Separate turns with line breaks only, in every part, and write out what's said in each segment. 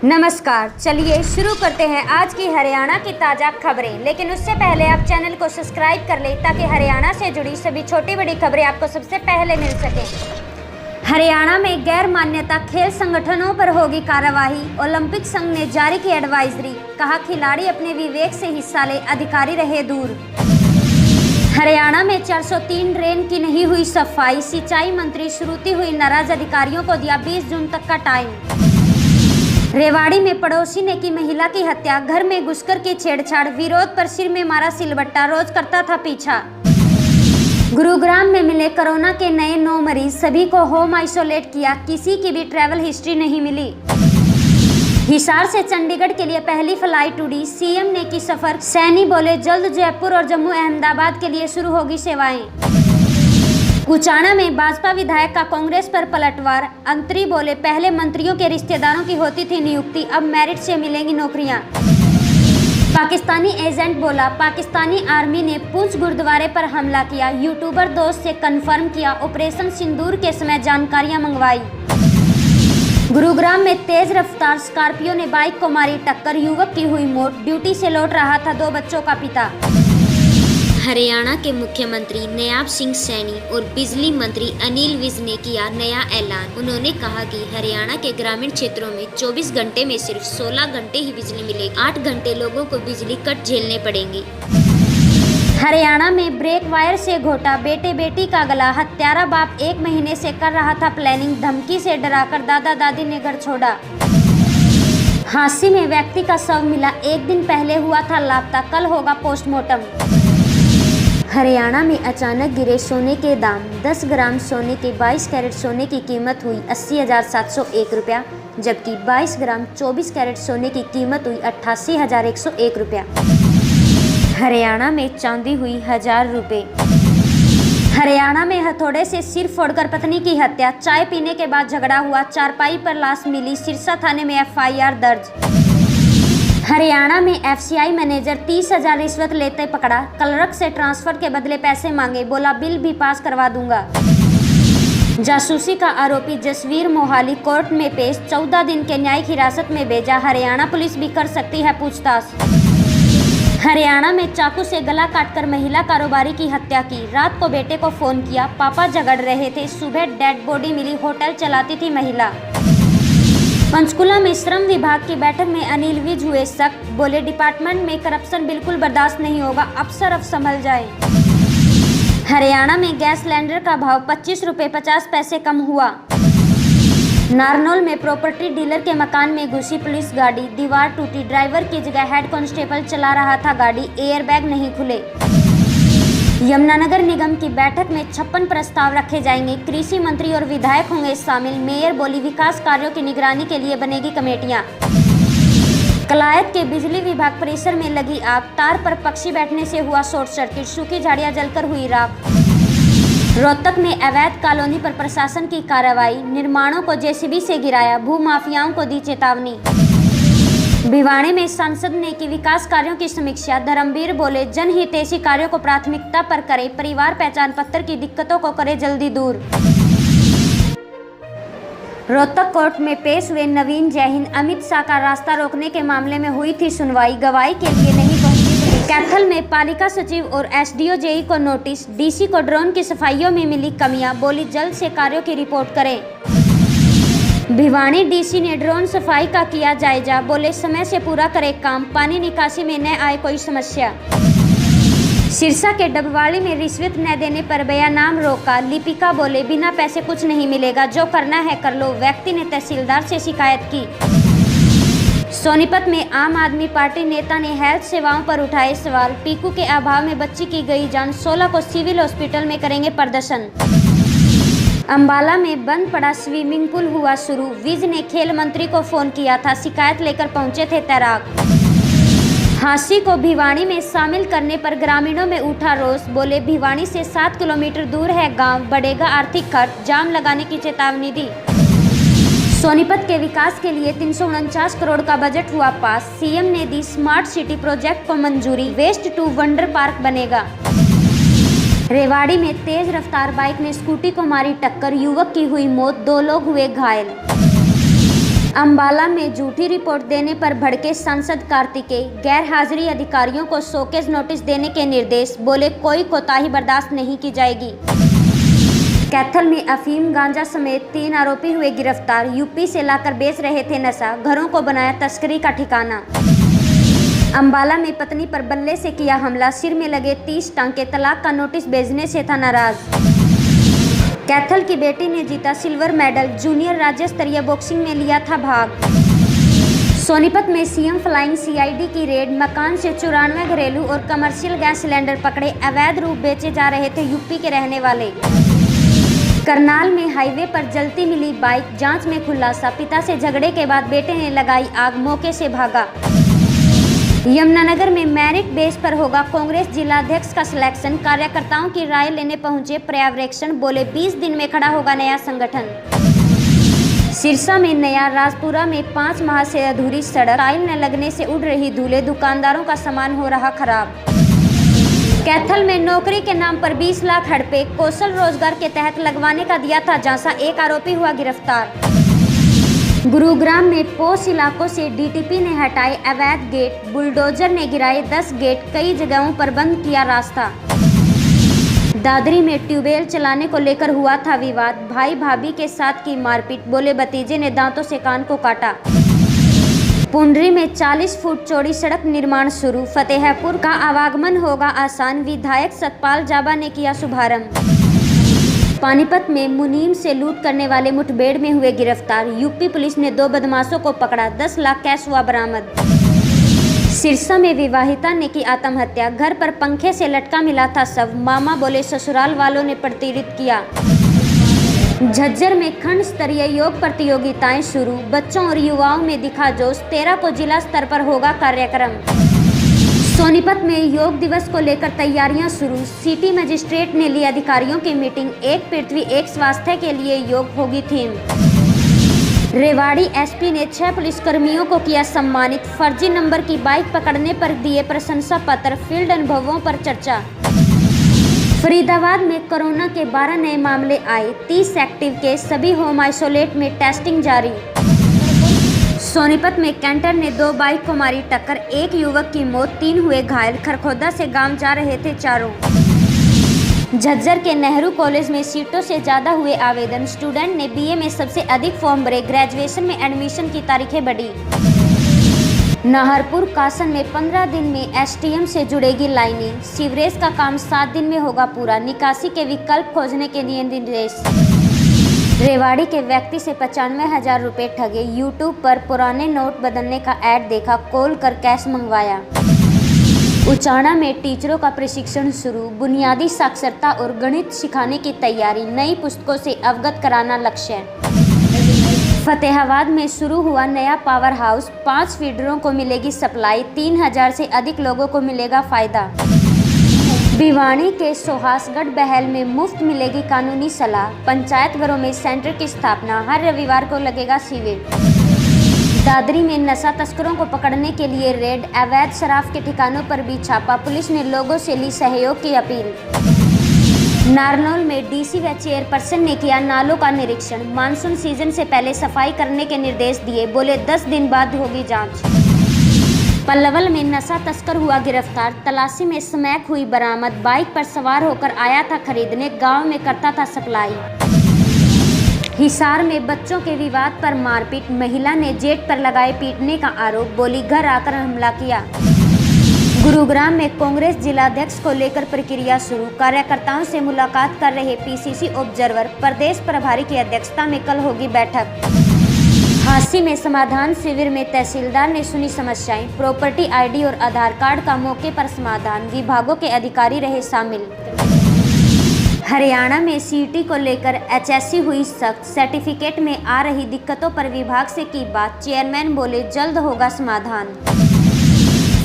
नमस्कार, चलिए शुरू करते हैं आज की हरियाणा की ताज़ा खबरें। लेकिन उससे पहले आप चैनल को सब्सक्राइब कर लें ताकि हरियाणा से जुड़ी सभी छोटी बड़ी खबरें आपको सबसे पहले मिल सकें। हरियाणा में गैर मान्यता खेल संगठनों पर होगी कार्रवाई। ओलंपिक संघ ने जारी की एडवाइजरी, कहा खिलाड़ी अपने विवेक से हिस्सा ले, अधिकारी रहे दूर। हरियाणा में 403 ड्रेन की नहीं हुई सफाई, सिंचाई मंत्री श्रुति हुई नाराज, अधिकारियों को दिया 20 जून तक का टाइम। रेवाड़ी में पड़ोसी ने की महिला की हत्या, घर में घुसकर की छेड़छाड़, विरोध पर सिर में मारा सिलबट्टा, रोज करता था पीछा। गुरुग्राम में मिले कोरोना के नए 9 मरीज, सभी को होम आइसोलेट किया, किसी की भी ट्रैवल हिस्ट्री नहीं मिली। हिसार से चंडीगढ़ के लिए पहली फ्लाइट उड़ी, सीएम ने की सफर, सैनी बोले जल्द जयपुर और जम्मू अहमदाबाद के लिए शुरू होगी सेवाएं। कुचाना में भाजपा विधायक का कांग्रेस पर पलटवार, अंतरी बोले पहले मंत्रियों के रिश्तेदारों की होती थी नियुक्ति, अब मेरिट से मिलेंगी नौकरियां। पाकिस्तानी एजेंट बोला पाकिस्तानी आर्मी ने पुंछ गुरुद्वारे पर हमला किया, यूट्यूबर दोस्त से कंफर्म किया, ऑपरेशन सिंदूर के समय जानकारियां मंगवाई। गुरुग्राम में तेज रफ्तार स्कॉर्पियो ने बाइक को मारी टक्कर, युवक की हुई मौत, ड्यूटी से लौट रहा था 2 बच्चों का पिता।
हरियाणा के मुख्यमंत्री नयाब सिंह सैनी और बिजली मंत्री अनिल विज ने किया नया ऐलान। उन्होंने कहा कि हरियाणा के ग्रामीण क्षेत्रों में 24 घंटे में सिर्फ 16 घंटे ही बिजली मिलेगी, 8 घंटे लोगों को बिजली कट झेलने पड़ेंगे।
हरियाणा में ब्रेक वायर से घोटा, बेटे बेटी का गला, हत्यारा बाप 1 महीने से कर रहा था प्लानिंग, धमकी से डराकर दादा दादी ने घर छोड़ा। हांसी में व्यक्ति का शव मिला, 1 दिन पहले हुआ था लापता, कल होगा पोस्टमार्टम। हरियाणा में अचानक गिरे सोने के दाम, 10 ग्राम सोने के 22 कैरेट सोने की कीमत हुई 80,701 रुपया, जबकि 22 ग्राम 24 कैरेट सोने की कीमत हुई 88,101 रुपया। हरियाणा में चांदी हुई 1000 रुपये। हरियाणा में हथौड़े से सिर फोड़कर पत्नी की हत्या, चाय पीने के बाद झगड़ा हुआ, चारपाई पर लाश मिली, सिरसा थाने में FIR दर्ज। हरियाणा में FCI मैनेजर 30,000 रिश्वत लेते पकड़ा, क्लर्क से ट्रांसफर के बदले पैसे मांगे, बोला बिल भी पास करवा दूंगा। जासूसी का आरोपी जसवीर मोहाली कोर्ट में पेश, 14 दिन के न्यायिक हिरासत में भेजा, हरियाणा पुलिस भी कर सकती है पूछताछ। हरियाणा में चाकू से गला काटकर महिला कारोबारी की हत्या की, रात को बेटे को फोन किया, पापा झगड़ रहे थे, सुबह डेड बॉडी मिली, होटल चलाती थी महिला। पंचकुला में श्रम विभाग की बैठक में अनिल विज हुए सख्त, बोले डिपार्टमेंट में करप्शन बिल्कुल बर्दाश्त नहीं होगा, अफसर अब संभल जाए। हरियाणा में गैस सिलेंडर का भाव 25 रुपये 50 पैसे कम हुआ। नारनौल में प्रॉपर्टी डीलर के मकान में घुसी पुलिस गाड़ी, दीवार टूटी, ड्राइवर की जगह हेड कांस्टेबल चला रहा था गाड़ी, एयरबैग नहीं खुले। यमुनानगर निगम की बैठक में 56 प्रस्ताव रखे जाएंगे, कृषि मंत्री और विधायक होंगे शामिल, मेयर बोली विकास कार्यों की निगरानी के लिए बनेगी कमेटियां। कलायत के बिजली विभाग परिसर में लगी आग, तार पर पक्षी बैठने से हुआ शॉर्ट सर्किट, सूखी झाड़ियां जलकर हुई राख। रोहतक में अवैध कॉलोनी पर प्रशासन की कार्रवाई, निर्माणों को JCB से गिराया, भूमाफियाओं को दी चेतावनी। भिवाड़ी में सांसद ने की विकास कार्यों की समीक्षा, धर्मवीर बोले जनहितैषी कार्यों को प्राथमिकता पर करें, परिवार पहचान पत्र की दिक्कतों को करें जल्दी दूर। रोहतक कोर्ट में पेश हुए नवीन जैन, अमित शाह का रास्ता रोकने के मामले में हुई थी सुनवाई, गवाही के लिए नहीं पहुंची पुलिस। कैथल में पालिका सचिव और SDO JE को नोटिस, DC को ड्रोन की सफाइयों में मिली कमियां, बोली जल्द से कार्यों की रिपोर्ट करें। भिवाड़ी DC ने ड्रोन सफाई का किया जायजा, बोले समय से पूरा करे काम, पानी निकासी में न आए कोई समस्या। सिरसा के डबवाड़ी में रिश्वत न देने पर बयानाम रोका, लिपिका बोले बिना पैसे कुछ नहीं मिलेगा, जो करना है कर लो, व्यक्ति ने तहसीलदार से शिकायत की। सोनीपत में आम आदमी पार्टी नेता ने हेल्थ सेवाओं पर उठाए सवाल, पीकू के अभाव में बच्ची की गई जान, 16 को सिविल हॉस्पिटल में करेंगे प्रदर्शन। अंबाला में बंद पड़ा स्विमिंग पूल हुआ शुरू, विज ने खेल मंत्री को फोन किया था, शिकायत लेकर पहुंचे थे तैराक। हांसी को भिवाड़ी में शामिल करने पर ग्रामीणों में उठा रोष, बोले भिवाड़ी से 7 किलोमीटर दूर है गांव, बढ़ेगा आर्थिक खर्च, जाम लगाने की चेतावनी दी। सोनीपत के विकास के लिए 349 करोड़ का बजट हुआ पास, CM ने दी स्मार्ट सिटी प्रोजेक्ट को मंजूरी, वेस्ट टू वंडर पार्क बनेगा। रेवाड़ी में तेज रफ्तार बाइक ने स्कूटी को मारी टक्कर, युवक की हुई मौत, 2 लोग हुए घायल। अंबाला में झूठी रिपोर्ट देने पर भड़के सांसद कार्तिकेय, गैर हाजिरी अधिकारियों को शोकेज नोटिस देने के निर्देश, बोले कोई कोताही बर्दाश्त नहीं की जाएगी। कैथल में अफीम गांजा समेत 3 आरोपी हुए गिरफ्तार, यूपी से लाकर बेच रहे थे नशा, घरों को बनाया तस्करी का ठिकाना। अंबाला में पत्नी पर बल्ले से किया हमला, सिर में लगे 30 टांके, तलाक का नोटिस भेजने से था नाराज। कैथल की बेटी ने जीता सिल्वर मेडल, जूनियर राज्य स्तरीय बॉक्सिंग में लिया था भाग। सोनीपत में सीएम फ्लाइंग सीआईडी की रेड, मकान से 94 घरेलू और कमर्शियल गैस सिलेंडर पकड़े, अवैध रूप बेचे जा रहे थे यूपी के रहने वाले। करनाल में हाईवे पर जलती मिली बाइक, जांच में खुलासा, पिता से झगड़े के बाद बेटे ने लगाई आग, मौके से भागा। यमुनानगर में मेरिट बेस पर होगा कांग्रेस जिलाध्यक्ष का सिलेक्शन, कार्यकर्ताओं की राय लेने पहुंचे पर्यवेक्षण, बोले 20 दिन में खड़ा होगा नया संगठन। सिरसा में नया राजपुरा में 5 माह से अधूरी सड़क, टाइल न लगने से उड़ रही धूले, दुकानदारों का सामान हो रहा खराब। कैथल में नौकरी के नाम पर 20 लाख हड़पे, कौशल रोजगार के तहत लगवाने का दिया था झांसा, 1 आरोपी हुआ गिरफ्तार। गुरुग्राम में पोस्ट इलाकों से डीटीपी ने हटाए अवैध गेट, बुलडोजर ने गिराए 10 गेट, कई जगहों पर बंद किया रास्ता। दादरी में ट्यूबवेल चलाने को लेकर हुआ था विवाद, भाई भाभी के साथ की मारपीट, बोले भतीजे ने दांतों से कान को काटा। पुंडरी में 40 फुट चौड़ी सड़क निर्माण शुरू, फतेहपुर का आवागमन होगा आसान, विधायक सतपाल जाबा ने किया शुभारंभ। पानीपत में मुनीम से लूट करने वाले मुठभेड़ में हुए गिरफ्तार, यूपी पुलिस ने 2 बदमाशों को पकड़ा, 10 लाख कैश हुआ बरामद। सिरसा में विवाहिता ने की आत्महत्या, घर पर पंखे से लटका मिला था शव, मामा बोले ससुराल वालों ने प्रतिरित किया। झज्जर में खंड स्तरीय योग प्रतियोगिताएं शुरू, बच्चों और युवाओं में दिखा जोश, 13 को जिला स्तर पर होगा कार्यक्रम। सोनीपत में योग दिवस को लेकर तैयारियां शुरू, सिटी मजिस्ट्रेट ने ली अधिकारियों की मीटिंग, एक पृथ्वी एक स्वास्थ्य के लिए योग होगी थीम। रेवाड़ी एसपी ने 6 पुलिसकर्मियों को किया सम्मानित, फर्जी नंबर की बाइक पकड़ने पर दिए प्रशंसा पत्र, फील्ड अनुभवों पर चर्चा। फरीदाबाद में कोरोना के 12 नए मामले आए, 30 एक्टिव केस, सभी होम आइसोलेट में टेस्टिंग जारी। सोनीपत में कैंटर ने 2 बाइक को मारी टक्कर, 1 युवक की मौत, 3 हुए घायल, खरखोदा से गांव जा रहे थे चारों। झज्जर के नेहरू कॉलेज में सीटों से ज़्यादा हुए आवेदन, स्टूडेंट ने बीए में सबसे अधिक फॉर्म भरे, ग्रेजुएशन में एडमिशन की तारीखें बढ़ी। नाहरपुर कासन में 15 दिन में एसटीएम से जुड़ेगी लाइनें, सीवरेज का काम 7 दिन में होगा पूरा, निकासी के विकल्प खोजने के लिए निर्देश। रेवाड़ी के व्यक्ति से 95,000 रुपये ठगे, यूट्यूब पर पुराने नोट बदलने का ऐड देखा, कॉल कर कैश मंगवाया। उचाना में टीचरों का प्रशिक्षण शुरू, बुनियादी साक्षरता और गणित सिखाने की तैयारी, नई पुस्तकों से अवगत कराना लक्ष्य। फतेहाबाद में शुरू हुआ नया पावर हाउस, 5 फीडरों को मिलेगी सप्लाई, 3000 से अधिक लोगों को मिलेगा फायदा। भिवानी के सोहासगढ़ बहल में मुफ्त मिलेगी कानूनी सलाह, पंचायत घरों में सेंटर की स्थापना, हर रविवार को लगेगा शिविर। दादरी में नशा तस्करों को पकड़ने के लिए रेड, अवैध शराब के ठिकानों पर भी छापा, पुलिस ने लोगों से ली सहयोग की अपील। नारनौल में डीसी व चेयरपर्सन ने किया नालों का निरीक्षण, मानसून सीजन से पहले सफाई करने के निर्देश दिए, बोले 10 दिन बाद होगी जांच। पल्लवल में नशा तस्कर हुआ गिरफ्तार, तलाशी में स्मैक हुई बरामद, बाइक पर सवार होकर आया था खरीदने, गांव में करता था सप्लाई। हिसार में बच्चों के विवाद पर मारपीट, महिला ने जेट पर लगाए पीटने का आरोप, बोली घर आकर हमला किया। गुरुग्राम में कांग्रेस जिलाध्यक्ष को लेकर प्रक्रिया शुरू, कार्यकर्ताओं से मुलाकात कर रहे पीसीसी ऑब्जर्वर, प्रदेश प्रभारी की अध्यक्षता में कल होगी बैठक। हांसी में समाधान शिविर में तहसीलदार ने सुनी समस्याएं, प्रॉपर्टी आईडी और आधार कार्ड का मौके पर समाधान, विभागों के अधिकारी रहे शामिल। हरियाणा में सीटी को लेकर एचएससी हुई सख्त, सर्टिफिकेट में आ रही दिक्कतों पर विभाग से की बात, चेयरमैन बोले जल्द होगा समाधान।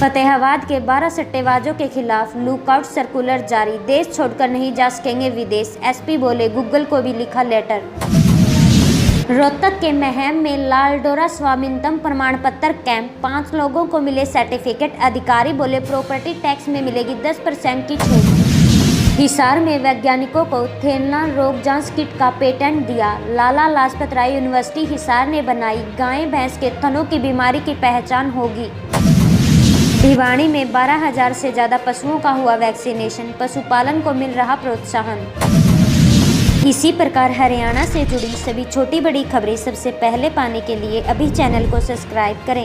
फतेहाबाद के 12 सट्टेबाजों के खिलाफ लुकआउट सर्कुलर जारी, देश छोड़कर नहीं जा सकेंगे विदेश, एसपी बोले गूगल को भी लिखा लेटर। रोहतक के महम में लालडोरा स्वामित्व प्रमाण पत्र कैंप, 5 लोगों को मिले सर्टिफिकेट, अधिकारी बोले प्रॉपर्टी टैक्स में मिलेगी 10% की छूट। हिसार में वैज्ञानिकों को थैला रोग जांच किट का पेटेंट दिया। लाला लाजपत राय यूनिवर्सिटी हिसार ने बनाई गाय भैंस के थनों की बीमारी की पहचान होगी। भिवाड़ी में 12,000 से ज़्यादा पशुओं का हुआ वैक्सीनेशन, पशुपालन को मिल रहा प्रोत्साहन। इसी प्रकार हरियाणा से जुड़ी सभी छोटी बड़ी खबरें सबसे पहले पाने के लिए अभी चैनल को सब्सक्राइब करें।